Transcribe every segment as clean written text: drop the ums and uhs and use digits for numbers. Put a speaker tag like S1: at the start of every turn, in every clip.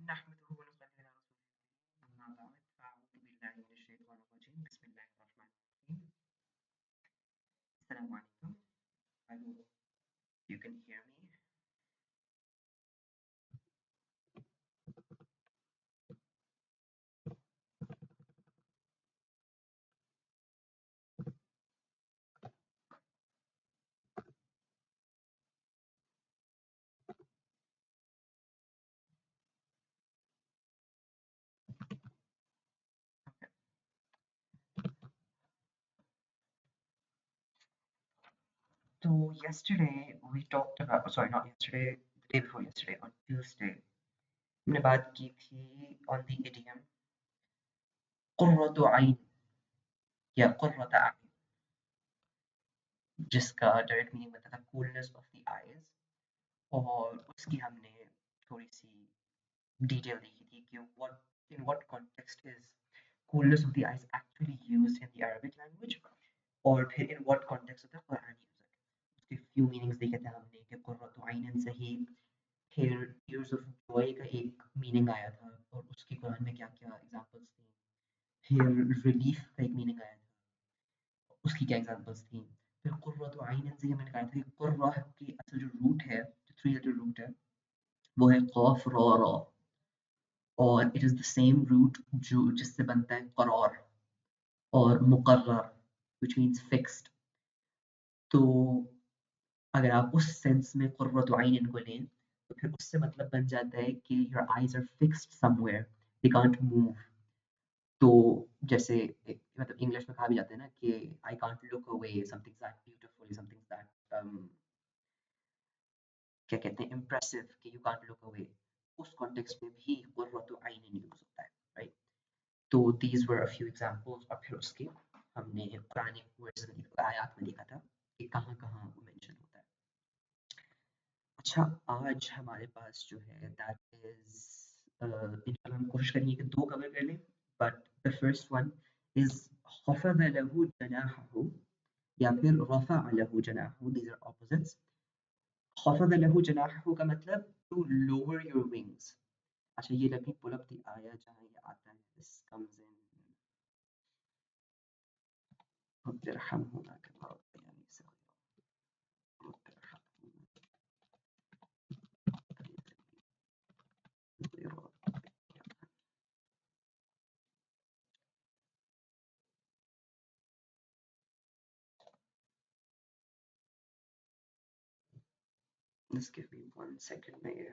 S1: نحمده ونصلي على رسوله أما بعد فأعوذ بالله من الشيطان الرجيم بسم الله الرحمن الرحيم السلام عليكم. I hope you can hear me. So yesterday we talked about, sorry, not yesterday, the day before yesterday, on Tuesday, हमने बात की थी on the idiom قرة عين या قرة عين, जिसका direct meaning बनता था coolness of the eyes, और उसकी हमने थोड़ी सी डिटेल देखी थी कि what context is coolness of the eyes actually used in the Arabic language, और फिर in what context होता है कुरान यूज है. उसके few meanings देखे थे हमने कि कुर्रतु आइनन से ही फिर tears of joy का एक meaning आया था, और उसकी कुरान में क्या क्या examples थी. फिर relief का एक meaning आया था, उसकी क्या examples थी. फिर कुर्रतु आइनन से मैंने कहा था कि कुर्रा की असल जो रूट है, जो 3 letter root है, वो है कौफ रा रा, और it is the same root जो जिससे बनता है करार और मुकर्रर, which means fixed. तो अगर आप उस सेंस में कुर्रतु आइन को लें तो फिर उससे मतलब बन जाता है कि your eyes are fixed somewhere, they can't move. तो जैसे मतलब इंग्लिश में कहा भी जाता है ना कि I can't look away, something's that beautiful, something's that क्या कहते हैं impressive, कि you can't look away. उस कॉन्टेक्स्ट में भी कुर्रतु आइन यूज होता है, राइट. तो these were a few examples, और फिर उसके हमने कुरानिक वर्जन आयात में देखा था कि कहाँ-कहाँ वो मेंशन होता है. अच्छा, आज हमारे पास जो है दैट इज इंशाल्लाह हम कोशिश करेंगे कि 2 कवर कर लें, but the first one is खफ़ज़ लहू जनाहहू या फिर रफ़अ लहू जनाहहू, दीज़ आर ऑपोजिट्स. खफ़ज़ लहू जनाहहू का मतलब टू लोअर योर विंग्स. अच्छा, ये let me pull up the आया जहाँ ये आता है. दिस कम्स इन रब्bi इरहमहुमा कमा रब्बयानी सग़ीरा. रब्bi इरहमहुमा. Just give me 1 second मैं ये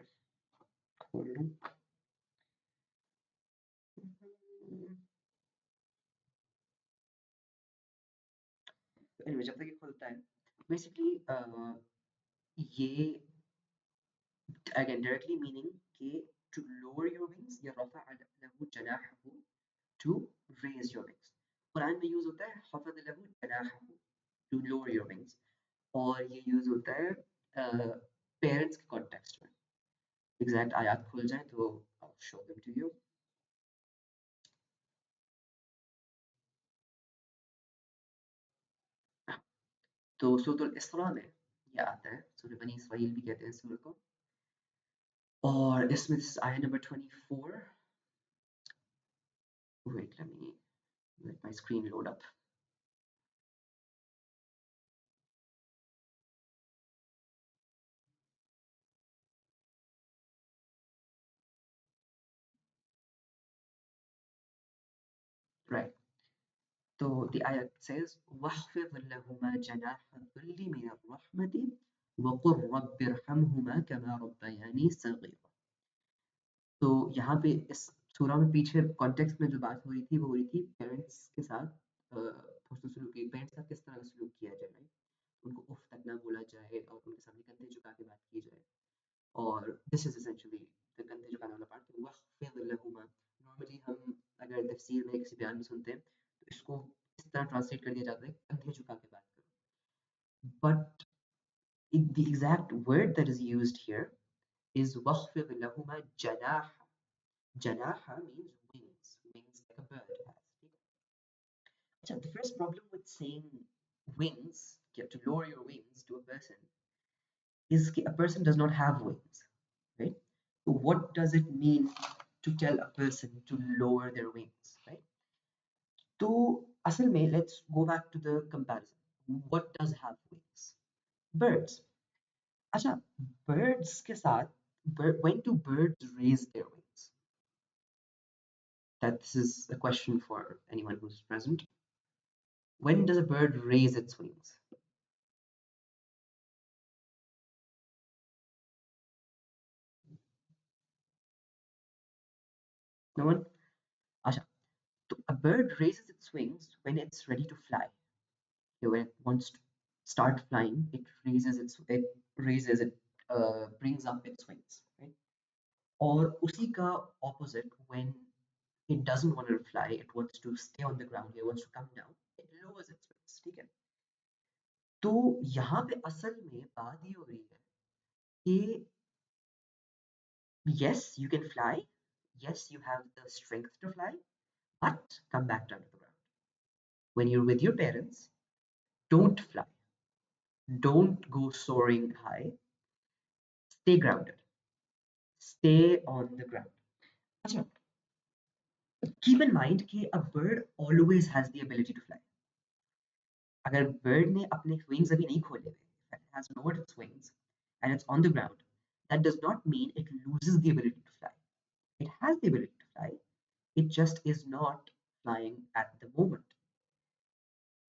S1: खोल लूँ. Anyway, जब तक ये खुलता है, बेसिकली ये again directly meaning कि to lower your wings या रफ़अ लहू जनाहहू, to raise your wings. Quran में यूज होता है खफ़ज़ लहू जनाहहू, to lower your wings, और ये यूज होता है पेरेंट्स के कॉन्टेक्स्ट में. एग्जैक्ट आयात खुल जाए तो I'll show them to you. तो सूरह इस्रा में ये आता है, सूरह बनी इसराइल भी कहते हैं सूरह को, और इसमें आयत number 24. Wait, let my screen load up. Right. So the ayat says, وَاخْفِضْ لَهُمَا جَنَاحَ الذُّلِّ مِنَ الرَّحْمَةِ وَقُلْ رَبِّ ارْحَمْهُمَا كَمَا رَبَّيَانِي صَغِيرًا. तो यहाँ पे इस सूरा में पीछे कॉन्टेक्स्ट में जो बात हो रही थी वो हो रही थी पेरेंट्स के साथ हुस्न सलूक, पेरेंट्स के साथ किस तरह का सलूक किया जाए, राइट. उनको उफ तक ना बोला जाए और उनके सामने कंधे झुका के बात की जाए, और दिस इज एसेंशियली द कंधे झुकाने वाला पार्ट. वख़्फ़िज़ लहुमा, नॉर्मली हम अगर तफसीर में किसी बयान में सुनते हैं तो इसको इस तरह ट्रांसलेट कर दिया जाता है कंधे झुका के बात करो, but the exact word that is used here is وَخْفِضْ لَهُمَا جَنَاحَ. Janaha means wings, wings like a bird has. So the first problem with saying wings, to lower your wings to a person, is a person does not have wings, right? So what does it mean to tell a person to lower their wings, right? तो असल में let's go back to the comparison. What does have wings? Birds. अच्छा, birds के साथ when do birds raise their wings? That this is a question for anyone who's present. When does a bird raise its wings? No one? Asha. So a bird raises its wings when it's ready to fly. Okay, when it wants to start flying, it brings up its wings, right? और उसी का opposite when it doesn't want to fly, it wants to stay on the ground, it wants to come down, it lowers its wings, ठीक है? तो यहाँ पे असल में बात ये हो रही है कि yes, you can fly, yes, you have the strength to fly, but come back down to the ground. When you're with your parents, don't fly, don't go soaring high, stay grounded, stay on the ground. अच्छा, keep in mind कि a bird always has the ability to fly. अगर bird ने अपने wings अभी नहीं खोले हुए, if it has lowered its wings and it's on the ground, that does not mean it loses the ability to fly. It has the ability to fly, it just is not flying at the moment.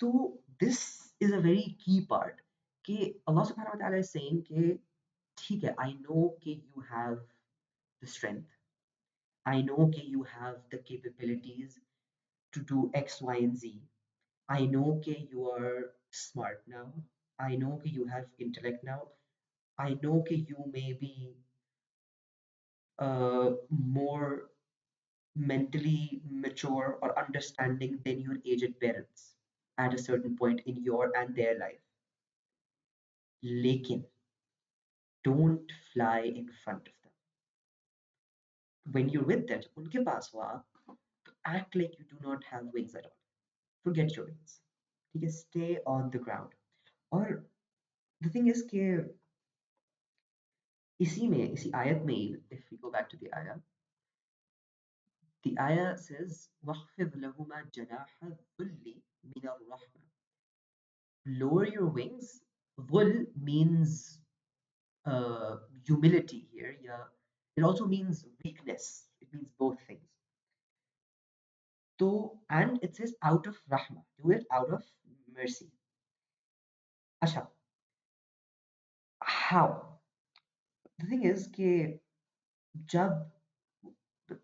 S1: So this is a very key part कि Allah subhanahu wa ta'ala is saying कि ठीक है, I know कि you have the strength, I know कि you have the capabilities to do X, Y, and Z. I know कि you are smart now. I know कि you have intellect now. I know कि you may be more mentally mature or understanding than your aged parents at a certain point in your and their life. लेकिन don't fly in front of them. When you're with them, उनके पास हो आप, तो act like you do not have wings at all. Forget your wings. ठीक है, stay on the ground. और the thing is कि इसी आयत में ही, if we go back to the ayah says وَخْفِضْ لَهُمَا جَنَاحَ الذُّلِّ مِنَ الرَّحْمَةِ. Lower your wings. Dhul means humility here. Yeah, it also means weakness. It means both things. So, and it says out of rahmah. Do it out of mercy. Asha, how? The thing is कि जब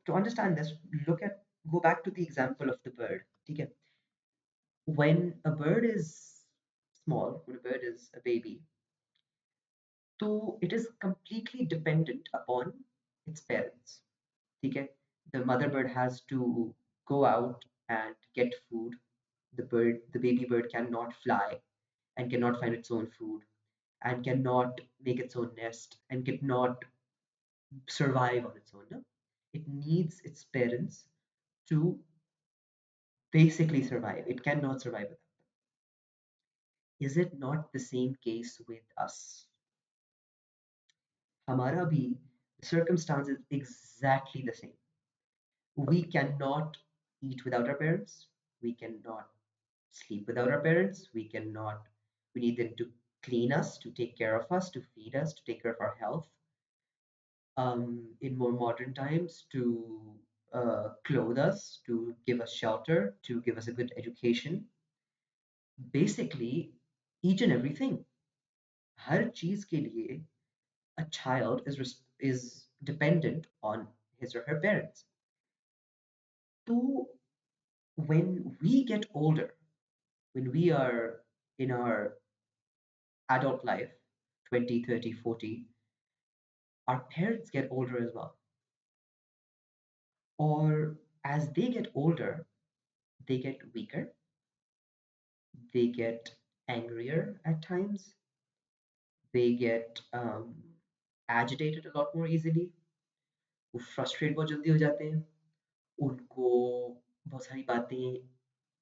S1: to understand this, go back to the example of the bird. ठीक है? When a bird is small, when a bird is a baby, so it is completely dependent upon its parents. ठीक है? The mother bird has to go out and get food. The baby bird cannot fly and cannot find its own food and cannot make its own nest and cannot survive on its own. No? It needs its parents to basically survive. It cannot survive without them. Is it not the same case with us? हमारा भी circumstance is exactly the same. We cannot eat without our parents. We cannot sleep without our parents. We need them to clean us, to take care of us, to feed us, to take care of our health. In more modern times, to clothe us, to give us shelter, to give us a good education. Basically, each and everything. हर चीज के लिए a child is dependent on his or her parents. So when we get older, when we are in our adult life, 20, 30, 40, our parents get older as well. Or as they get older, they get weaker, they get angrier at times, they get agitated a lot more easily, वो frustrate बहुत जल्दी हो जाते हैं, उनको बहुत सारी बातें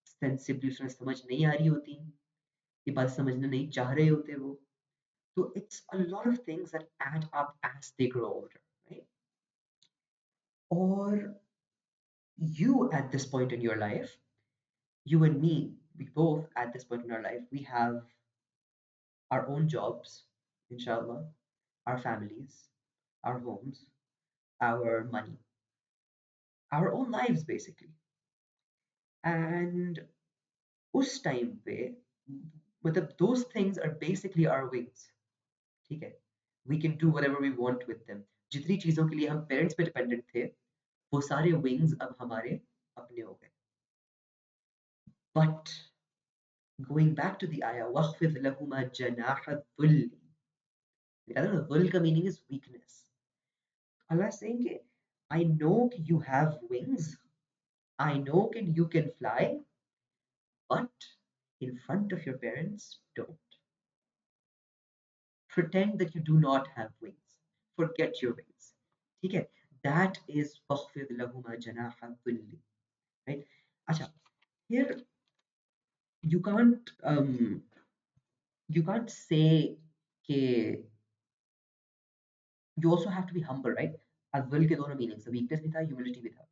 S1: सेंसिबली उसमें समझ नहीं आ रही होती, ये बात समझना नहीं चाह रहे होते वो. So it's a lot of things that add up as they grow older, right? Or you at this point in your life, you and me, we both at this point in our life, we have our own jobs, inshallah, our families, our homes, our money, our own lives basically. And उस time पे मतलब those things are basically our wings. ठीक है, we can do whatever we want with them. जितनी चीजों के लिए हम पेरेंट्स पे डिपेंडेंट थे वो सारे wings अब हमारे अपने हो गए. But going back to the ayah وَخْفِضْ لَهُمَا جَنَاحَ الذُّلِّ, I don't know, dhul ka meaning is weakness. Allah is saying कि I know you have wings, I know you can fly, but in front of your parents, don't. Pretend that you do not have wings. Forget your wings. ठीक है? That is فَخْفِضْ لَهُمَا جَنَاحَ الذُّلِّ. Right? अच्छा, here you can't say कि you also have to be humble, right? Al-will के दोनों meanings, weakness भी था, humility भी था.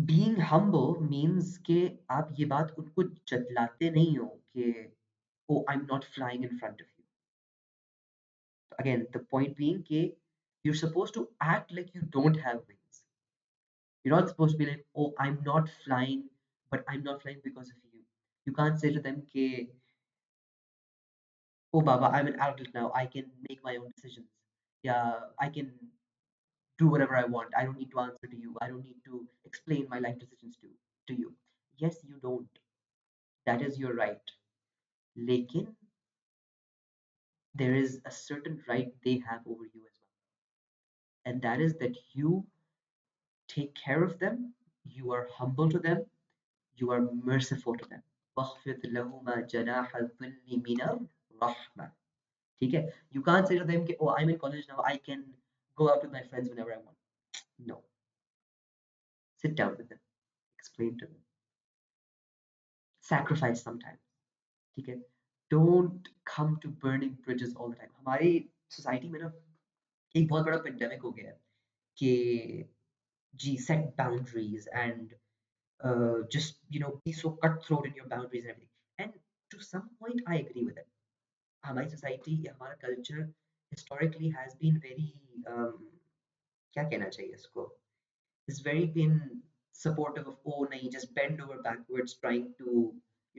S1: Being humble means कि आप ये बात उनको जतलाते नहीं हो कि oh, I'm not flying in front of you. Again, the point being कि you're supposed to act like you don't have wings. You're not supposed to be like, oh, I'm not flying, but I'm not flying because of you. You can't say to them कि oh, Baba, I'm an adult now. I can make my own decisions. Yeah, I can do whatever I want. I don't need to answer to you. I don't need to explain my life decisions to you. Yes, you don't. That is your right. Lekin there is a certain right they have over you as well. And that is that you take care of them, you are humble to them, you are merciful to them. وَاخْفِضْ لَهُمَا جَنَاحَ الذُّلِّ مِنَ الرَّحْمَةِ. ठीक है? You can't say to them, oh, I'm in college now, I can go out with my friends whenever I want. No. Sit down with them, explain to them, sacrifice sometimes. ठीक है? Don't come to burning bridges all the time. हमारी society में ना एक बहुत बड़ा pandemic हो गया है कि जी set boundaries and just be so cutthroat in your boundaries and everything. And to some point, I agree with it. हमारी society, हमारा culture historically has been very क्या कहना चाहिए इसको? Has very been supportive of oh नहीं just bend over backwards trying to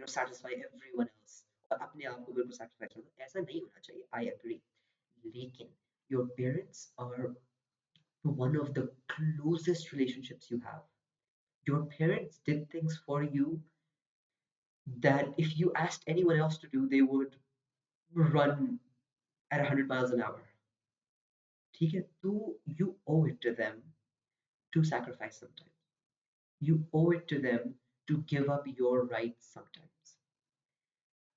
S1: satisfy everyone else और अपने आप को बिल्कुल sacrifice करना ऐसा नहीं होना चाहिए. I agree. लेकिन your parents are one of the closest relationships you have. Your parents did things for you that if you asked anyone else to do, they would run at 100 miles an hour. ठीक है? तो you owe it to them to sacrifice sometimes. You owe it to them to give up your rights sometimes.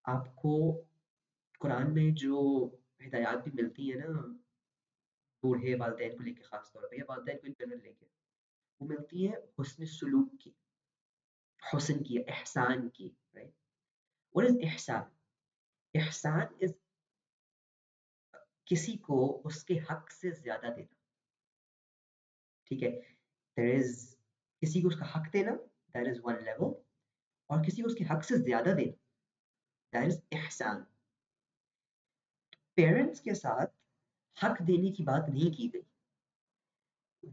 S1: आपको कुरान में जो हिदायत भी मिलती है ना बूढ़े वालदैन को लेके खास तौर पे या वालदैन को इन जनरल लेके वो मिलती है हुस्न सुलूक की हुस्न की एहसान की राइट व्हाट इज एहसान एहसान इज किसी को उसके हक से ज्यादा देना ठीक है देयर इज किसी को उसका हक देना दैट इज वन लेवल और किसी को उसके हक से ज्यादा देना दैट इज एहसान पेरेंट्स के साथ हक देने की बात नहीं की गई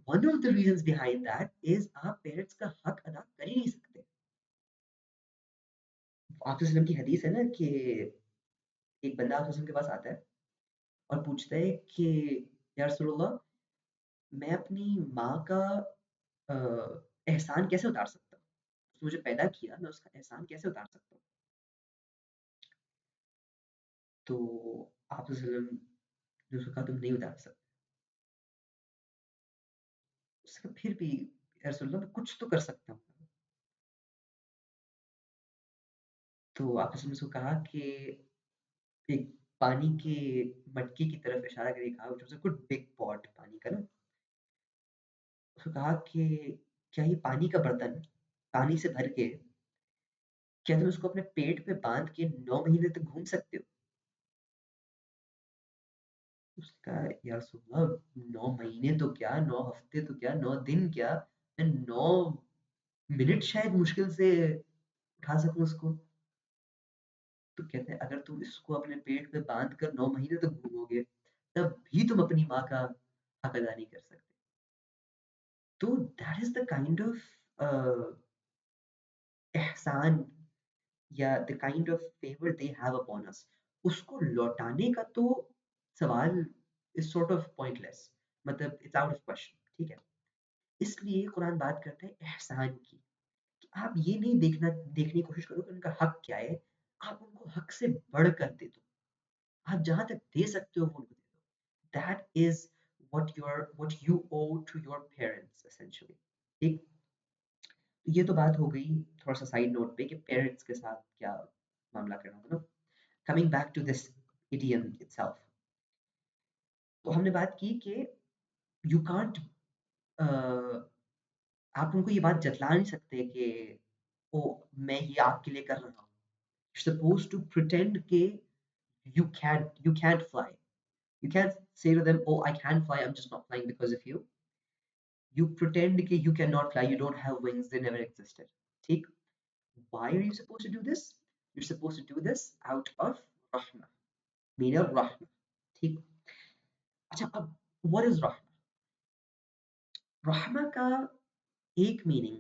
S1: one of the reasons behind that is आप पेरेंट्स का हक अदा कर ही नहीं सकते आप की हदीस है ना कि एक बंदा आप के पास आता है और पूछता है कि या रसूलल्लाह मैं अपनी माँ का एहसान कैसे उतार सकता हूँ उसने मुझे पैदा किया मैं उसका एहसान कैसे उतार सकता हूँ तो आप ने उसको कहा तुम नहीं उतार सकते उसने फिर भी या रसूलल्लाह मैं कुछ तो कर सकता हूँ तो आप ने उसको कहा कि एक पानी के मटके की तरफ इशारा करके कहा which was a good big pot पानी का ना उसको कहा कि क्या ये पानी का बर्तन पानी से भर के क्या तुम उसको अपने पेट पे बांध के 9 महीने तक घूम सकते हो उसका यार सुबह 9 महीने तो क्या, 9 हफ्ते तो क्या, 9 दिन क्या, मैं 9 मिनट शायद मुश्किल से उठा सकूं उसको। तो कहते हैं अगर तुम इसको अपने पेट पे बांध कर 9 महीने तक घूमोगे, तब भी तुम अपनी माँ का हक अदा नहीं कर सकते। तो that is the kind of एहसान या the kind of favour they have upon us. उसको लौटाने का तो सवाल इज सॉर्ट ऑफ पॉइंटलेस, मतलब इट्स आउट ऑफ क्वेश्चन, ठीक है। इसलिए कुरान बात करता है एहसान की, कि आप ये नहीं देखने की कोशिश करो कि उनका हक क्या है, आप उनको हक से बढ़कर दे दो। आप जहां तक दे सकते हो वो उनको दे दो। That is what you owe to your parents essentially। ठीक। तो ये तो बात हो गई थोड़ा सा साइड नोट पे कि पेरेंट्स के साथ क्या मामला करना था ना। Coming back to this idiom itself, तो हमने बात की कि यू कांट, आप उनको ये बात जतला नहीं सकते कि ओ मैं ये आपके लिए कर रहा हूँ। Supposed to pretend कि you can't fly. You can't say to them, oh I can fly, I'm just not flying because of you. You pretend कि you cannot fly, you don't have wings, they never existed। ठीक। Why are you supposed to do this? You're supposed to do this out of rahmah, mean of rahmah। ठीक। अच्छा अब what is rahmah? rahmah का एक meaning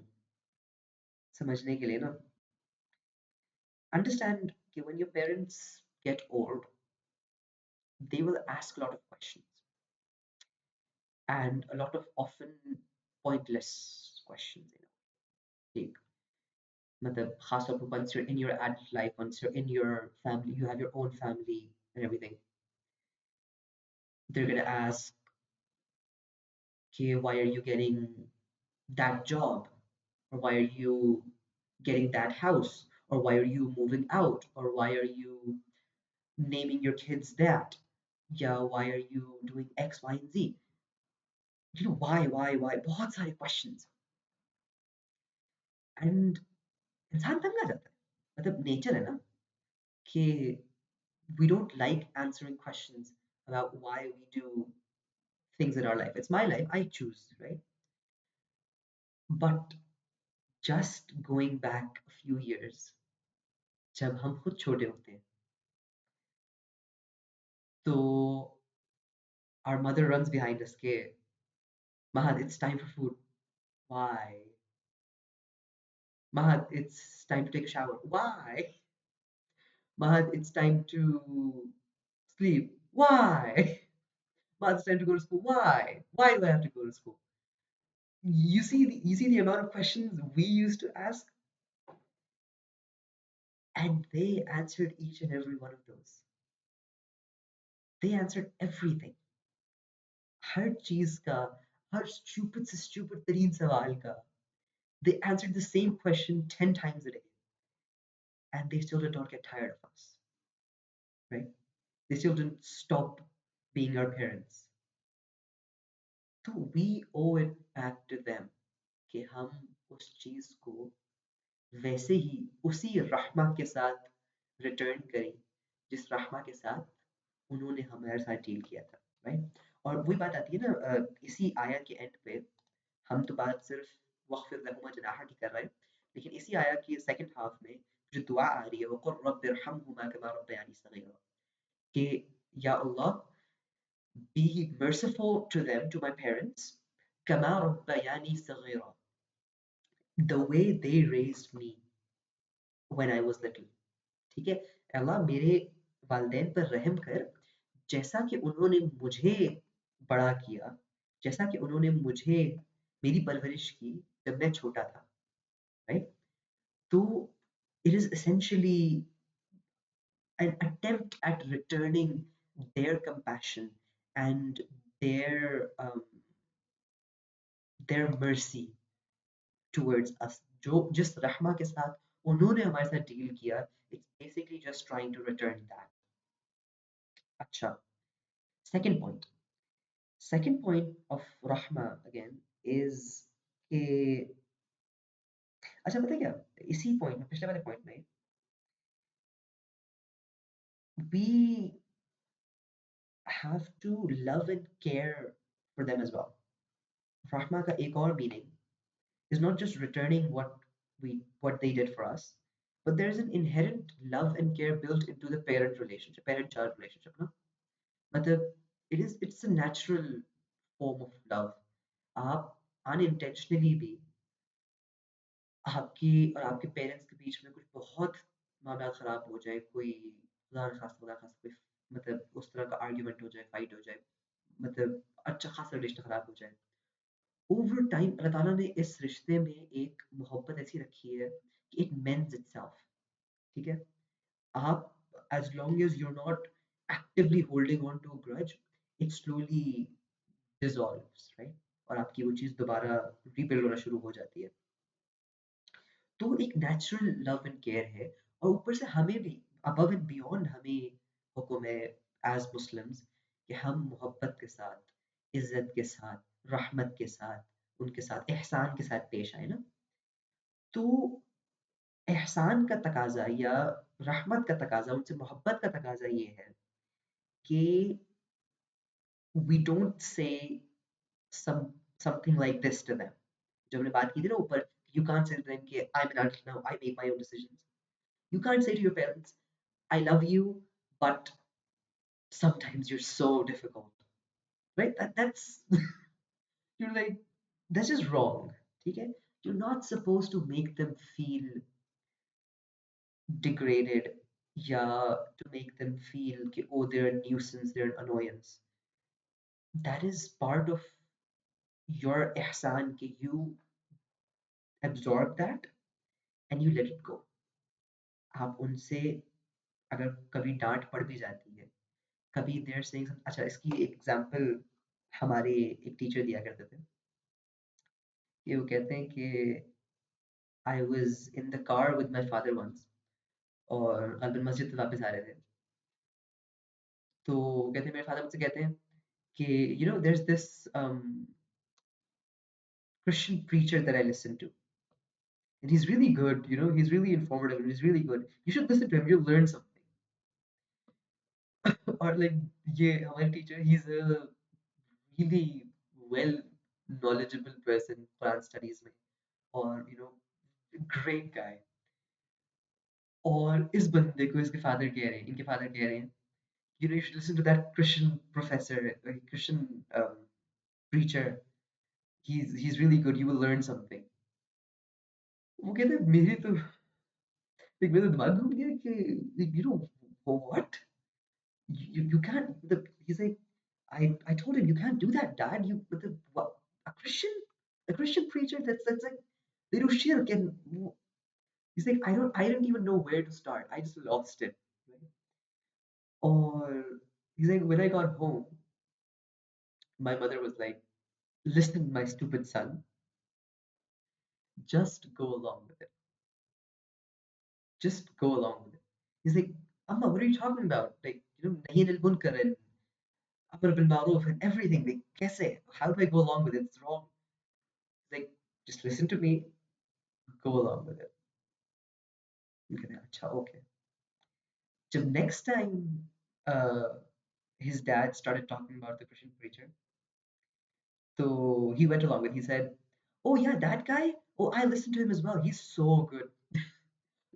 S1: समझने के लिए ना, understand कि when your parents get old, they will ask a lot of questions, and a lot of often pointless questions, you know। ठीक। मतलब खास तौर पर once you're in your adult life, once you're in your family, you have your own family and everything, they're gonna ask, okay, why are you getting that job, or why are you getting that house, or why are you moving out, or why are you naming your kids that, yeah, why are you doing X, Y, and Z, you know, why, बहुत सारे questions। and इंसान तंग आ जाता है, मतलब nature है ना कि we don't like answering questions about why we do things in our life। It's my life, I choose, right? But just going back a few years, जब हम खुद छोटे होते हैं, तो our mother runs behind us के Mahad, it's time for food, why? Mahad, it's time to take a shower, why? Mahad, it's time to sleep, why? Mahad, it's time to go to school, why do I have to go to school? You see the amount of questions we used to ask, and they answered each and every one of those। They answered everything, हर चीज का, हर stupid से stupid तरीन सवाल का। They answered the same question 10 times a day, and they still did not get tired of us, right? They still didn't stop being our parents। So we owe it back to them कि हम उस चीज को वैसे ही उसी रहमा के साथ return करें जिस रहमा के साथ उन्होंने हमारे साथ डील किया था, राइट। और वही बात आती है ना, इसी आयत के एंड पे हम तो बात सिर्फ वक़्फ़िज़ लहुमा जनाहा की कर रहे हैं, लेकिन इसी आयत की सेकंड हाफ में जो दुआ आ रही है वो क़ुल रब्बिरहमहुमा कमा रब्बयानी सग़ीरा, कि या अल्लाह, be merciful to them, to my parents, कमा रब्बयानी सग़ीरा, the way they raised me when I was little। ठीक है, अल्लाह मेरे वालिदैन पर रहम कर, जैसा कि उन्होंने मुझे बड़ा किया, जैसा कि उन्होंने मुझे मेरी परवरिश की जब मैं छोटा था, राइट। तो it is essentially an attempt at returning their compassion and their mercy towards us। जो जिस रहमा के साथ उन्होंने हमारे साथ डील किया, it's basically just trying to return that। अच्छा, second point, second point of rahma again is कि अच्छा पता है क्या, इसी पॉइंट में, पिछले वाले पॉइंट में, we have to love and care for them as well. Rahma का एक और meaning is not just returning what they did for us, but there's an inherent love and care built into the parent-child relationship. No? मतलब it's a natural form of love. आप unintentionally भी आपकी और आपके parents के बीच में कुछ बहुत मामला खराब हो जाए, कोई खुदा न खास्ता कोई मतलब उस तरह का आर्ग्यूमेंट हो जाए, फाइट हो जाए, मतलब अच्छा खासा रिश्ता खराब हो जाए। ओवर टाइम अल्लाह ताला ने इस रिश्ते में एक मोहब्बत ऐसी रखी है कि इट मेंड्स इटसेल्फ, ठीक है? आप as long as you're not actively holding on to a grudge, it slowly dissolves, right? और आपकी वो चीज़ दोबारा रीबिल्ड होना शुरू हो जाती है। तो एक नेचुरल लव एंड केयर है और ऊपर से हमें भी अबव एंड बियॉन्ड हमें हुक्म है एज मुस्लिम्स कि हम मोहब्बत के साथ, इज्जत के साथ, रहमत के साथ, उनके साथ एहसान के साथ पेश आए ना। तो एहसान का तकाजा या रहमत का तकाजा, उनसे मोहब्बत का तकाजा ये है कि we don't say some something like this to them. जो हमने बात की थी ना ऊपर, you can't say to them कि I'm an adult now, I make my own decisions. You can't say to your parents, I love you, but sometimes you're so difficult, right? That's you're like that's just wrong. Okay? You're not supposed to make them feel degraded, yeah, to make them feel कि, oh, they're a nuisance, they're an annoyance. That is part of your ihsan कि you absorb that and you let it go. आप उनसे अगर कभी डांट पड़ भी जाती है, कभी देयर सेइंग अच्छा इसकी एक एग्जांपल हमारे एक टीचर दिया करते थे कि वो कहते हैं कि I was in the car with my father once और गलबन मस्जिद से वापस आ रहे थे तो कहते हैं मेरे फादर मुझसे कहते हैं कि you know there is this Christian preacher that I listen to and he's really good, you know, he's really informative and he's really good, you should listen to him, you'll learn something. और like ये हमारे teacher he is a really well knowledgeable person Quran studies में और you know great guy और इस बंदे को इसके फादर कह रहे हैं इनके फादर कह रहे हैं you know you should listen to that Christian professor Christian preacher he's really good you will learn something वो कहते हैं मेरी तो मेरा दिमाग घूम गया कि you know what you can't he's like I told him you can't do that dad you but the what a Christian preacher that's like they do shirk and he's like I didn't even know where to start I just lost it right? Or he's like when I got home my mother was like listen my stupid son just go along with it just go along with it he's like Amma what are you talking about like you know nahi anil munkar and amr bil ma'ruf and everything like kaise how do I go along with it it's wrong he's like just listen to me go along with it okay acha okay so next time uh, his dad started talking about the Christian preacher so he went along with he said oh yeah that guy oh I listened to him as well he's so good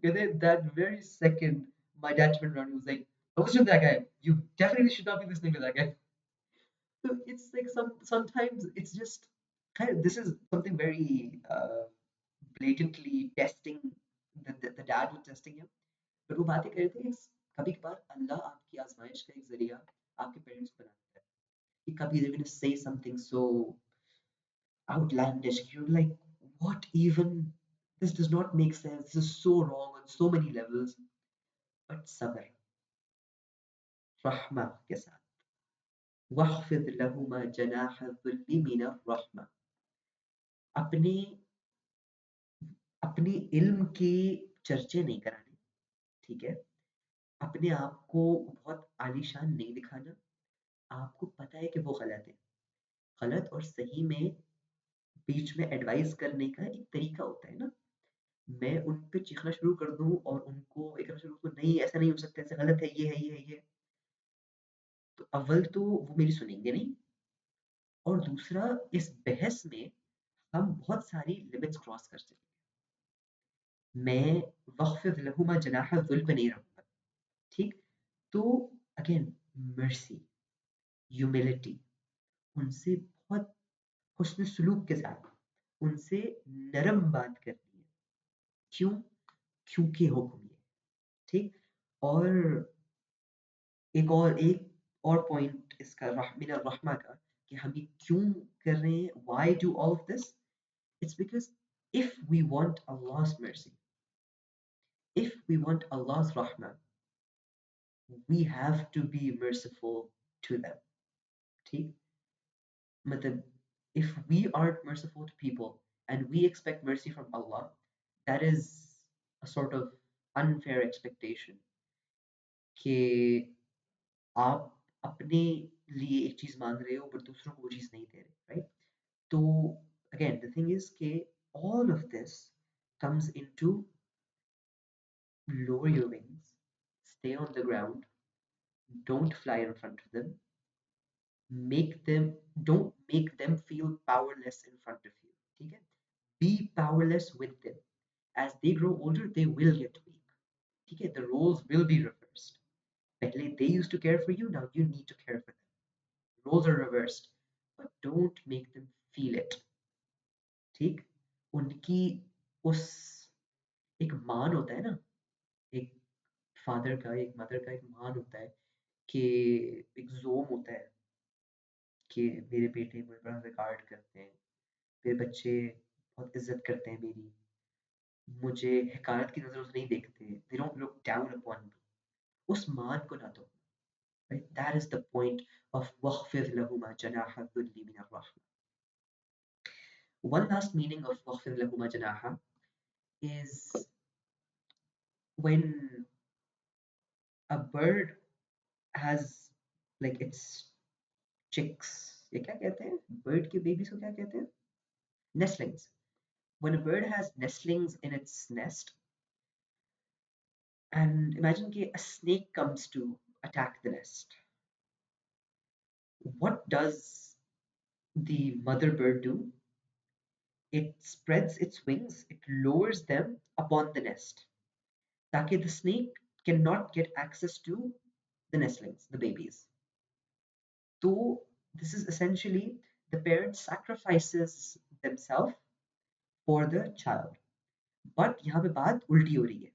S1: and then that very second my dad turned around and was like don't listen to that guy you definitely should not be listening to that guy so it's like sometimes it's just kind of this is something very blatantly testing the dad was testing him but वो बातें कर रहे थे कभी कभार अल्लाह आपकी आजमाइश का एक जरिया आपके पेरेंट्स को बनाता है कि कभी they're going to say something so outlandish you're like what even this does not make sense this is so wrong on so many levels but sabr rahma के साथ वाखफिद लहुमा जनाह الذل من الرحمة अपने अपने इल्म की चर्चे नहीं कराने ठीक है अपने आप को बहुत आलीशान नहीं दिखाना आपको पता है कि वो गलत है गलत और सही में बीच में एडवाइस करने का एक तरीका होता है ना मैं उन पे चीखना शुरू कर दूं और उनको एक करना शुरू कर नहीं ऐसा नहीं हो सकता ऐसा गलत है ये है ये है ये तो अव्वल तो वो मेरी सुनेंगे नहीं, और दूसरा इस बहस में हम बहुत सारी लिमिट्स क्रॉस कर सकते हैं। मैं वक़्फ़िज़ लहुमा जनाह ज़ुल पे नहीं रहूँगा, ठीक? तो अगेन मर्सी, ह्यूमिलिटी, उनसे बहुत हुस्न सलूक के साथ उनसे नरम बात करनी है। क्यों? क्योंकि हुक्म ये, ठीक? और एक और पॉइंट इसका मिनर रहमा का, कि हम ये क्यों कर रहे हैं, why do all of this? It's because if we want अल्लाह's mercy, if we want Allah's rahmah, we have to be merciful to them, ठीक? मतलब if we aren't merciful to people and we expect mercy from Allah, that is a sort of unfair expectation कि आप अपने लिए एक चीज मांग रहे हो पर दूसरों को वो चीज नहीं दे रहे, राइट? तो again the thing is कि all of this comes into lower your wings, stay on the ground, don't fly in front of them, make them don't make them feel powerless in front of you, ठीक है? Be powerless with them. As they grow older, they will get weak. ठीक है? The roles will be reversed. पहले they used to care for you, now you need to care for them. Roles are reversed, but don't make them feel it. ठीक? उनकी उस एक मान होता है ना, एक फादर का, एक मदर का एक मान होता है, कि एक जोम होता है कि मेरे बेटे मुझे बड़ा रिगार्ड करते हैं, मेरे बच्चे बहुत इज्जत करते हैं मेरी, मुझे हकारत की नज़रों से नहीं देखते, they don't look down upon me. उस मान को ना दो, right? That is the point of وَخْفِضْ لَهُمَا جَنَاحَ الذُّلِّ مِنَ الرَّحْمَةِ. One last meaning of وَخْفِضْ لَهُمَا جَنَاحَ is when a bird has like its chicks, ये क्या कहते हैं? Bird के babies को क्या कहते हैं? Nestlings. When a bird has nestlings in its nest, and imagine कि a snake comes to attack the nest. What does the mother bird do? It spreads its wings, it lowers them upon the nest, ताकि the snake cannot get access to the nestlings, the babies. So this is essentially the parent sacrifices themselves for the child. But यहाँ पे बात उल्टी हो रही है.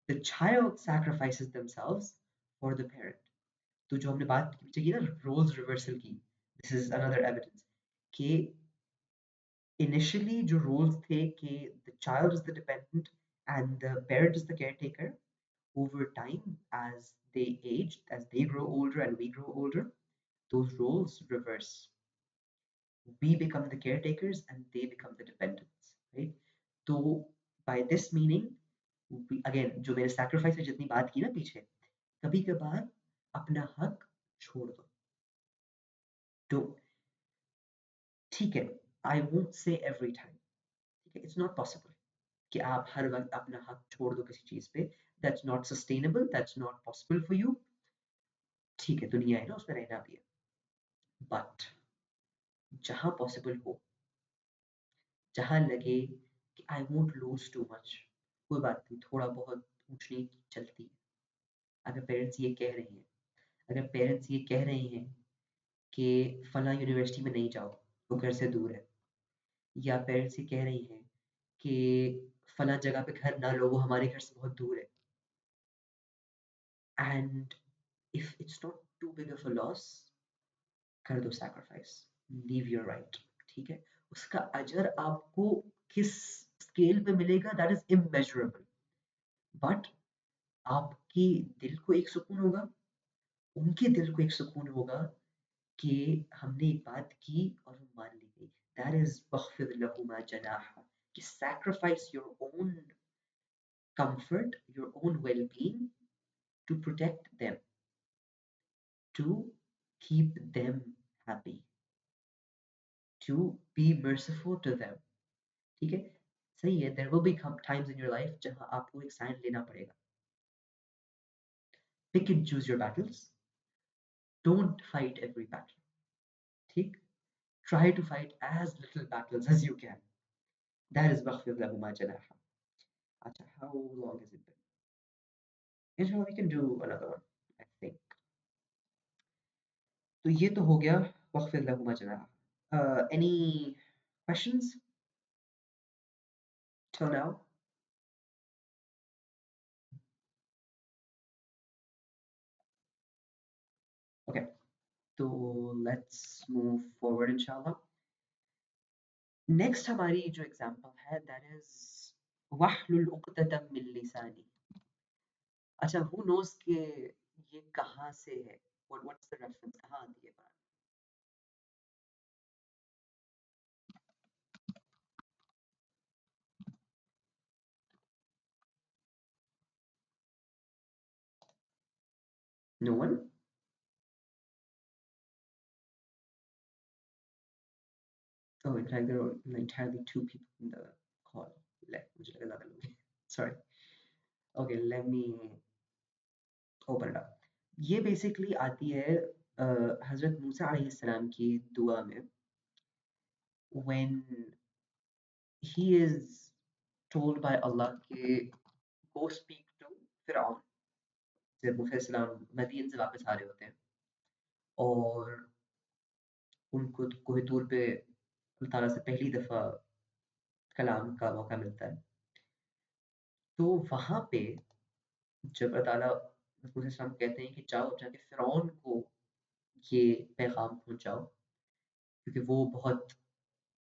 S1: The child sacrifices themselves for the parent. तो जो हमने बात पीछे की ना roles reversal की, this is another evidence कि initially जो roles थे कि the child is the dependent and the parent is the caretaker, over time as they age, as they grow older and we grow older, those roles reverse. We become the caretakers and they become the dependents, right? तो by this meaning, again जो मैंने sacrifice से जितनी बात की ना पीछे, कभी कभार अपना हक छोड़ दो. तो ठीक है, I won't say every time, ठीक है, it's not possible कि आप हर वक्त अपना हक छोड़ दो किसी चीज पे. That's not sustainable, that's not possible for you. ठीक है, दुनिया है ना, उसमें रहना भी है. But जहां पॉसिबल हो, जहां लगे कि I won't lose too much, कोई बात नहीं, थोड़ा बहुत ऊंच नीच चलती है. अगर पेरेंट्स ये कह रहे हैं, अगर पेरेंट्स ये कह रहे हैं कि फला यूनिवर्सिटी में नहीं जाओ, वो घर से दूर है, या पेरेंट्स ये कह रही हैं कि फला जगह पे घर ना लो, वो हमारे घर से बहुत दूर है, and if it's not too big of a loss, कर दो सैक्रिफाइस, लीव योर राइट, ठीक है? उसका अजर आपको किस स्केल पे मिलेगा, दैट इज इमेजरेबल, बट आपकी दिल को एक सुकून होगा, उनके दिल को एक सुकून होगा कि हमने एक बात की और वो मान ली गई. दैट इज वख्फिद लहुमा जनाह, कि sacrifice your own comfort, your own well-being to protect them, to keep them happy, to be merciful to them. ठीक है, सही है. There will be times in your life जहां आपको एक साइन लेना पड़ेगा. Pick and choose your battles. Don't fight every battle. ठीक? Try to fight as little battles as you can. That is وَخْفِضْ لَهُمَا جَنَاحَ. Acha, how long has it been? Inshallah, we can do another one, I think. तो ये तो हो गया वक़्फ़िज़ लहुमा जनाह. Any questions till now? Okay, so let's move forward inshallah. Next हमारी जो example है that is वहलुल उक़दतम मिन लिसानी. अच्छा, who knows कि ये कहाँ से है? What's the reference? कहाँ आती है बात? No one? Oh, in fact, there are entirely two people in the call. मुझे लगा ज़्यादा लोग हैं. Sorry. Okay, let me open it up. ये basically आती है हज़रत मूसा अलैहिस्सलाम की दुआ में when he is told by Allah कि go speak to Fir'aun. जब मूसा अलैहिस्सलाम मदीन से वापस आ रहे होते हैं और उनको कोहे तूर पे अल्लाह ताला से पहली दफ़ा कलाम का मौका मिलता है. तो वहाँ पे जब अल्लाह ताला मूसा अलैहिस्सलाम कहते हैं कि जाओ जाके फ़िरौन को ये पैगाम पहुँचाओ क्योंकि वो बहुत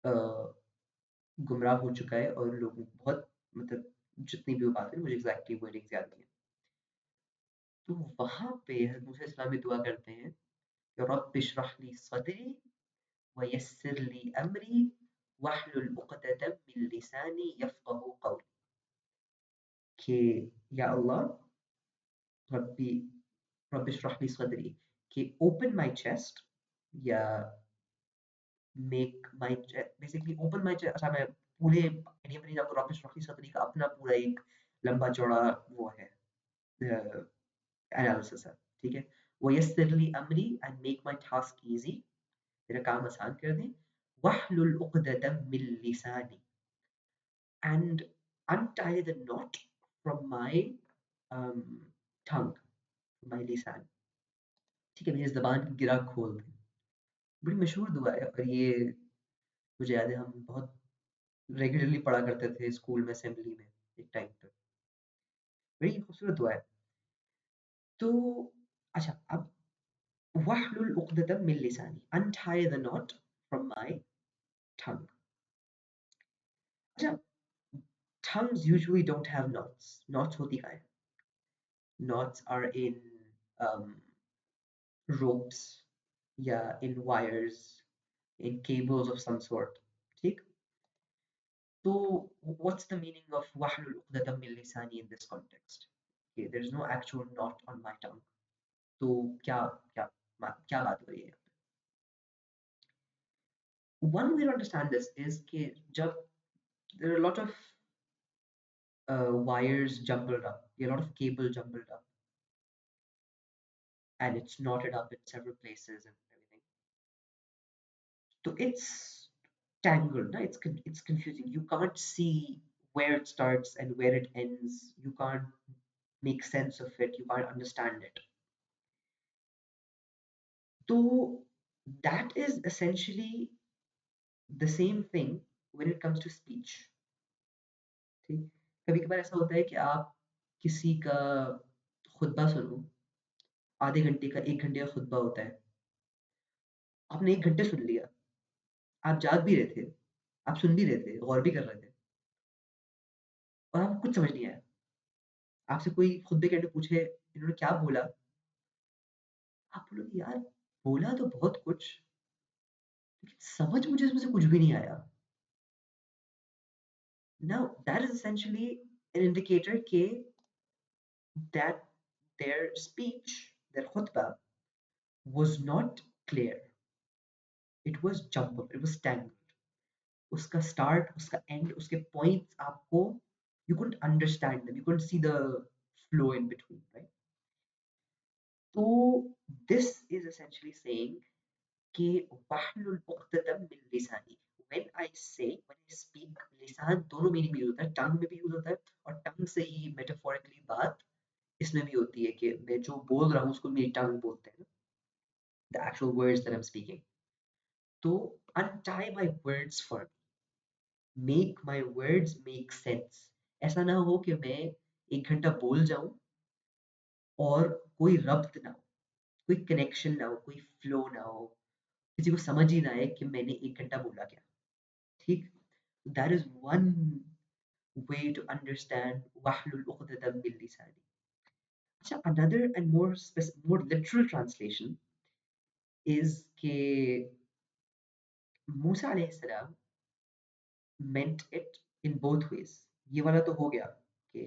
S1: अ, गुमराह हो चुका है और लोगों को बहुत मतलब जितनी भी वो बात है मुझे एग्जैक्टली वर्डिंग्स याद नहीं है. तो वहाँ पे हज़रत मूसा अलैहिस्सलाम दुआ करते हैं कि रब्बि इश्रह ली सदरी व यस्सिर ली अमरी वहलुल उक़दतम मिन लिसानी यफ़क़हू क़ौली. कि या अल्लाह रब्बी रब्बि इश्रह ली सदरी कि ओपन माय चेस्ट या make my basically open my chest. अच्छा, मैं पूरे आइडिया में नहीं जाऊँगा. रब्बि इश्रह ली सदरी का अपना पूरा एक लंबा चौड़ा वो है एनालिसिस है. ठीक है. वो यस्सिरली अमरी and make my task easy. मेरा काम आसान कर दें. वहलुल उक़दतम मिन लिसानी and untie the knot from my um, tongue, my lisan. ठीक है, मेरी ज़बान की गिरा खोल दें. बड़ी मशहूर दुआ है और ये मुझे याद है हम बहुत रेगुलरली पढ़ा करते थे स्कूल में असेंबली में एक टाइम पे. बड़ी खूबसूरत दुआ है. तो अच्छा, अब wahlul uqdatam min lisani, untie the knot from my tongue. अच्छा, tongues usually don't have knots. Knots होती है. Knots are in um, ropes, yeah, in wires, in cables of some sort. ठीक. So what's the meaning of wahlul uqdatam min lisani in this context? Okay, there's no actual knot on my tongue. तो क्या क्या क्या बात हो रही है? One way to understand this is कि जब there are a lot of wires jumbled up, a lot of cable jumbled up, and it's knotted up in several places and everything. So it's tangled, no? It's confusing. You can't see where it starts and where it ends. You can't make sense of it. You can't understand it. So that is essentially the same thing when it comes to speech. ठीक. कभी कभार ऐसा होता है कि आप किसी का खुतबा सुनो. आधे घंटे का 1 घंटे का खुतबा होता है. आपने 1 घंटे सुन लिया. आप जाग भी रहे थे. आप सुन भी रहे थे, गौर भी कर रहे थे और आपको कुछ समझ नहीं आया. आपसे कोई खुतबे के एंड में पूछे इन्होंने क्या बोला? आप बोलोगे यार बोला तो बहुत कुछ, लेकिन समझ मुझे इसमें से कुछ भी नहीं आया. Now that is essentially an indicator कि that their speech, their khutbah was not clear. It was jumbled, it was tangled. उसका start, उसका end, उसके points आपको you couldn't understand them, you couldn't see the flow in between, right? So this is essentially saying कि वाहलुल उक़्दतम मिन लिसानी. When I speak, लिसान दोनों meaning में use होता है, टंग में भी यूज होता है और टंग से ही मेटाफोरिकली बात इसमें भी होती है कि मैं जो बोल रहा हूँ उसको मेरी टंग बोलते हैं, the actual words that I'm speaking. तो untie my words for me, make my words make sense. ऐसा ना हो कि मैं 1 घंटा बोल जाऊं और कोई रब्त ना हो, कोई कनेक्शन ना हो, कोई फ्लो ना हो, किसी को समझ ही ना आए कि मैंने 1 घंटा बोला क्या. ठीक. That is one way to understand wahlul uqdatam bil lisani. अच्छा, another and more literal translation is कि मूसा अलैहिस्सलाम meant it in both ways. ये वाला तो हो गया कि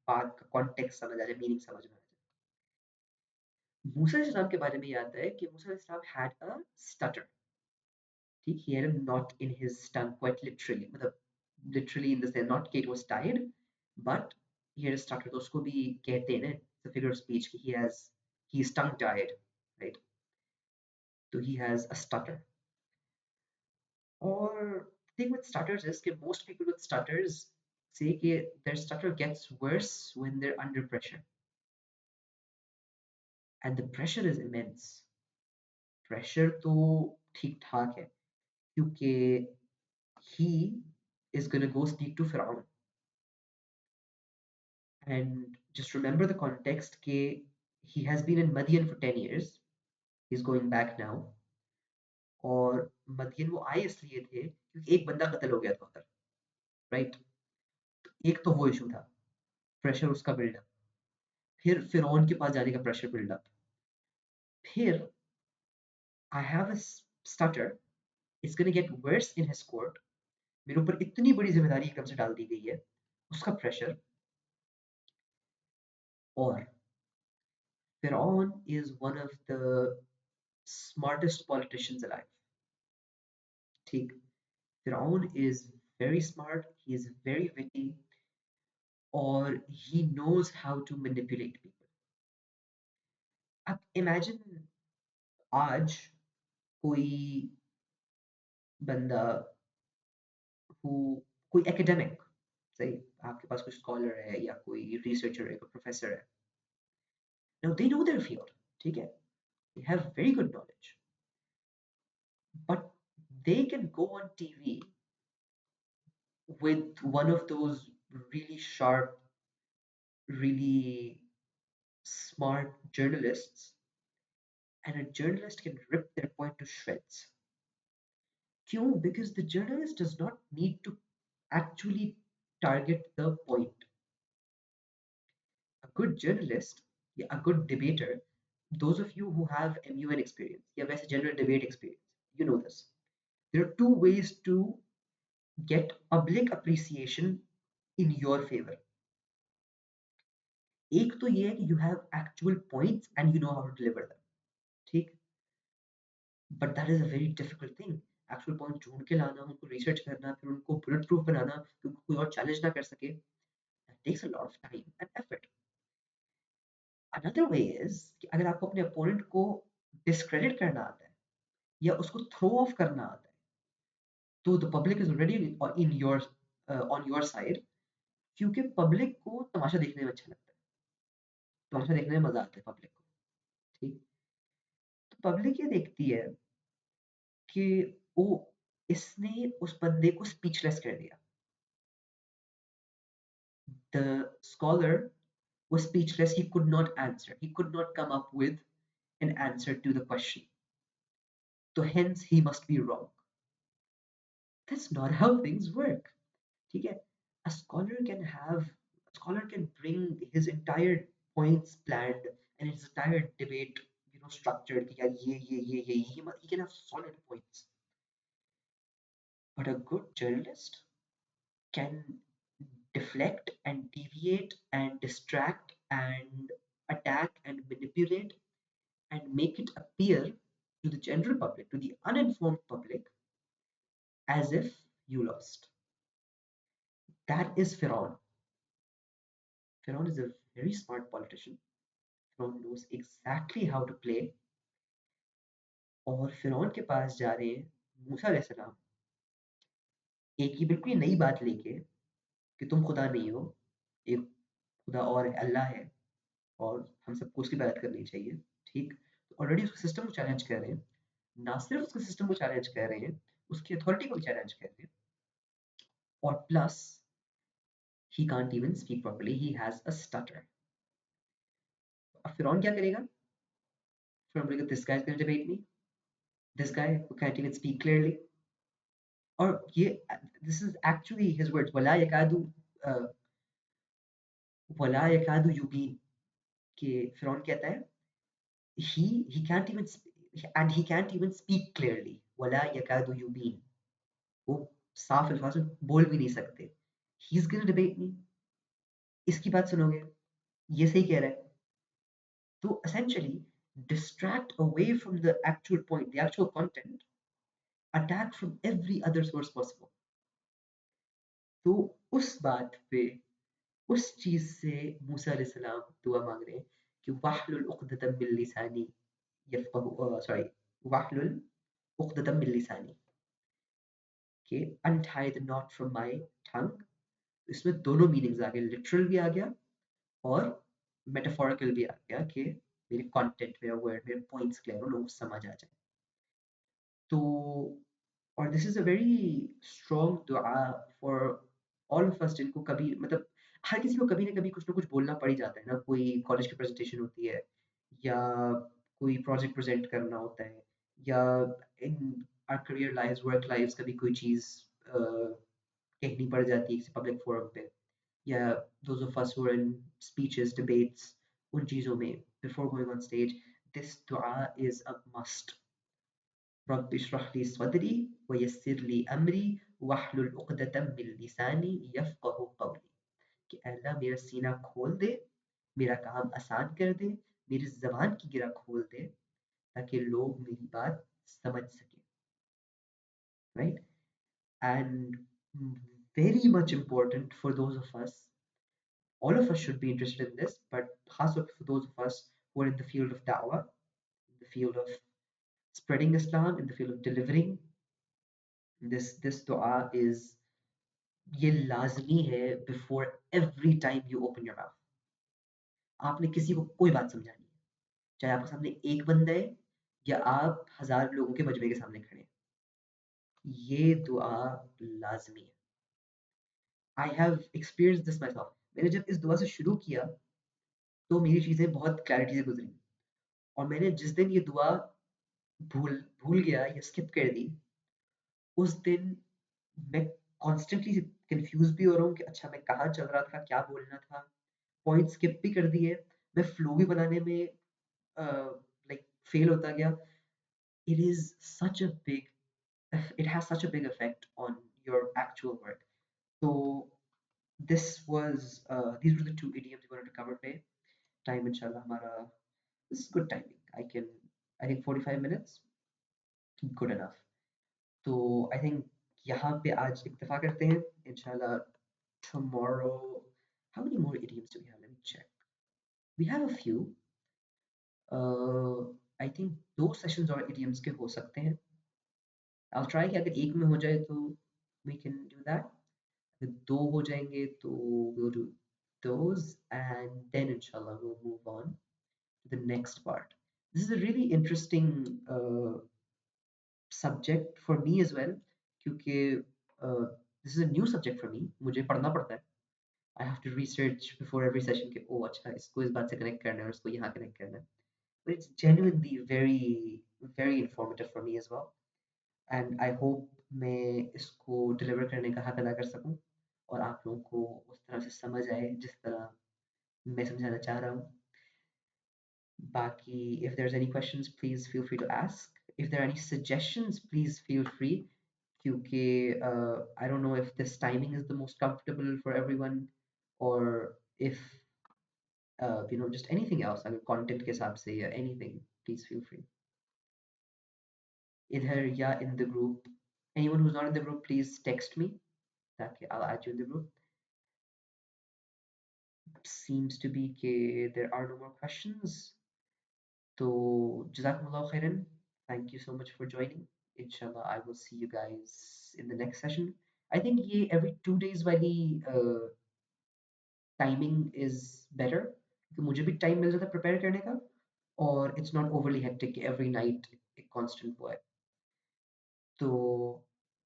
S1: बात का कॉन्टेक्स्ट समझ आ जाए, मीनिंग समझ में आ जाए. मूसा अलैहिस्सलाम के बारे में ये आता है कि मूसा अलैहिस्सलाम had a stutter. ठीक, he had a knot in his tongue, quite literally, मतलब literally in the sense not कि it was tied, but he had a stutter. तो उसको भी कहते हैं ना, it's a figure of speech कि he is tongue tied, right? So he has a stutter. Or the thing with stutters is that most people with stutters say that their stutter gets worse when they're under pressure. And the pressure is immense. Pressure तो ठीक ठाक है क्योंकि he is going to go speak to Pharaoh. And just remember the context that he has been in Madian for 10 years. He's going back now. और मदियन वो आए इसलिए थे क्योंकि एक बंदा कत्ल हो गया था उधर, राइट. एक तो वो इशू था, प्रेशर उसका बिल्डअप, फिर फिरौन के पास जाने का प्रेशर बिल्डअप, फिर I have a stutter, it's gonna get worse in his court, मेरे ऊपर इतनी बड़ी जिम्मेदारी एकदम से डाल दी गई है, उसका प्रेशर. और फिरौन is one of the smartest politicians alive. ठीक, फिरौन is very smart, he is very witty, or he knows how to manipulate people. अब imagine आज कोई बंदा who कोई एकेडमिक, सही, आपके पास कोई स्कॉलर है या कोई रिसर्चर है, कोई प्रोफेसर है. Now they know their field, ठीक है, they have very good knowledge, but they can go on TV with one of those really sharp, really smart journalists, and a journalist can rip their point to shreds. क्यों? Because the journalist does not need to actually target the point. A good journalist, yeah, a good debater, those of you who have MUN experience, yeah, वैसे general debate experience, you know this. There are two ways to get public appreciation in your favor. एक तो ये है कि you have actual points and you know how to deliver them. ठीक? But that is a very difficult thing. Actual points ढूंढ के लाना, उनको research करना, फिर उनको bullet proof बनाना, कि उनको कोई और challenge ना कर सके. That takes a lot of time and effort. Another way is कि अगर आपको अपने opponent को discredit करना आता है या उसको throw off करना आता है, तो the public is already in your on your side, क्योंकि public को तमाशा देखने में अच्छा लगता है, तमाशा देखने में मजा आता है public को. ठीक, तो public ये देखती है कि ओ इसने उस बंदे को speechless कर दिया. The scholar was speechless, he could not answer, he could not come up with an answer to the question, so hence he must be wrong. That's not how things work. ठीक है, a scholar can have, a scholar can bring his entire points planned and his entire debate, structured कि यार ये he can have solid points, but a good journalist can deflect and deviate and distract and attack and manipulate and make it appear to the general public, to the uninformed public, as if you lost. That is Firaun. Firaun is a very smart politician. फ़िरौन knows exactly how to play और फ़िरौन के पास जा रहे हैं मूसा अलैहिस्सलाम एक ही बिल्कुल नई बात लेके कि तुम खुदा नहीं हो, एक खुदा और है, अल्लाह है और हम सबको उसकी इबादत करनी चाहिए, ठीक? तो ऑलरेडी उसके सिस्टम को चैलेंज कर रहे हैं। ना सिर्फ उसके सिस्टम को चैलेंज कर रहे हैं, उसकी अथॉरिटी को भी चैलेंज कर रहे हैं और plus he can't even speak properly, he has a stutter. अब फ़िरौन क्या करेगा? फ़िरौन बोलेगा this guy is gonna debate me, this guy who can't even speak clearly और ये this is actually his words uh, वला यकादु युबीन कि फ़िरौन कहता है he can't even and he can't even speak clearly वला यकादु युबीन वो साफ अल्फाज में बोल भी नहीं सकते ही इज गोना डिबेट मी इसकी बात सुनोगे ये सही कह रहा है तो essentially distract away from the actual point the actual content attack from every other source possible तो उस बात पे उस चीज से मूसा अलैहिस्सलाम दुआ मांग रहे हैं कि वाहलुल उक़दतम मिन लिसानी यफ़क़हू सॉरी वाहलुल उक़दतम मिन लिसानी कि untie the knot from my tongue इसमें दोनों मीनिंग्स आ गए लिटरल भी आ गया और मेटाफोरिकल भी आ गया कि मेरे कंटेंट मेरा वर्ड मेरे पॉइंट्स क्लियर हो लोग समझ आ जाए तो और this is a very strong दुआ फॉर ऑल ऑफ अस जिनको कभी मतलब हर किसी को कभी ना कुछ बोलना पड़ ही जाता है ना कोई कॉलेज की प्रेजेंटेशन होती है या कोई प्रोजेक्ट प्रेजेंट करना होता है या in our career lives work lives कभी कोई चीज़ कहनी पड़ जाती है किसी पब्लिक फोरम पे या those of us who are in speeches, debates, उन चीज़ों में before going on stage, this dua is a must. رب اشرح لي صدري ويسر لي أمري واحلل عقدة من लिसानी यफ़क़हू قولي कि अल्लाह मेरा सीना खोल दे मेरा काम आसान कर दे मेरी ज़बान की गिरा खोल दे ताकि लोग मेरी बात समझ सकें right and very much important for those of us all of us should be interested in this, but khas for those of us who are in the field of da'wah, in the field of spreading Islam, in the field of delivering, this dua is ये लाजमी है before every time you open your mouth. आपने किसी को कोई बात समझानी है, चाहे आपके सामने एक बंदा है या आप हजार लोगों के मजमे के सामने खड़े हैं, ये दुआ लाजमी है. I have experienced this myself. मैंने जब इस दुआ से शुरू किया तो मेरी चीजें बहुत क्लैरिटी से गुजरी और मैंने जिस दिन ये दुआ भूल भूल गया या स्किप कर दी उस दिन मैं कॉन्स्टेंटली कंफ्यूज भी हो रहा हूँ कि अच्छा मैं कहाँ चल रहा था क्या बोलना था पॉइंट स्किप भी कर दिए मैं फ्लो भी बनाने में लाइक फेल होता गया it is such a big it has such a big effect on your actual work so these were the two idioms we wanted to cover today time inshallah हमारा this is good timing I think 45 minutes good enough तो I think यहाँ पे आज इक्तफा करते हैं इंशाल्लाह tomorrow how many more idioms do we have let me check we have a few I think दो sessions और idioms के हो सकते हैं I'll try कि अगर एक में हो जाए तो we can do that अगर दो हो जाएंगे तो we'll do those and then inshallah we'll move on to the next part this is a really interesting subject for me as well क्योंकि this is a new subject for me मुझे पढ़ना पड़ता है I have to research before every session कि ओ अच्छा इसको इस बात से connect करना है और इसको यहाँ connect करना है but it's genuinely very informative for me as well and I hope मैं इसको deliver करने का हक अदा कर सकूँ और आप लोगों को उस तरह से समझ आए जिस तरह मैं समझाना चाह रहा हूँ Baki, if there's any questions, please feel free to ask. If there are any suggestions, please feel free. Kyunki I don't know if this timing is the most comfortable for everyone or if just anything else. I mean, content ke hisab se ya anything, please feel free. Either yeah in the group. Anyone who's not in the group, please text me. Okay, I'll add you in the group. seems to be कि there are no more questions. So, Jazakumullah khairan. Thank you so much for joining. Inshallah, I will see you guys in the next session. I think ये every 2 days वाली timing is better क्योंकि मुझे भी time मिल जाता है prepare करने का और it's not overly hectic every night एक constant वो है. तो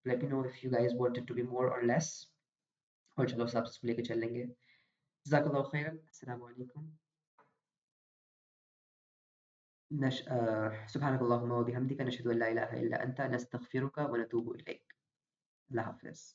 S1: let me know if you guys want it to be more or less और चलो सब इसको लेके चलेंगे. जज़ाकल्लाहु खैरन. अस्सलामु अलैकुम. سبحانك اللهم وبحمدك نشهد أن لا إله إلا أنت نستغفرك ونتوب إليك. الله حافظ.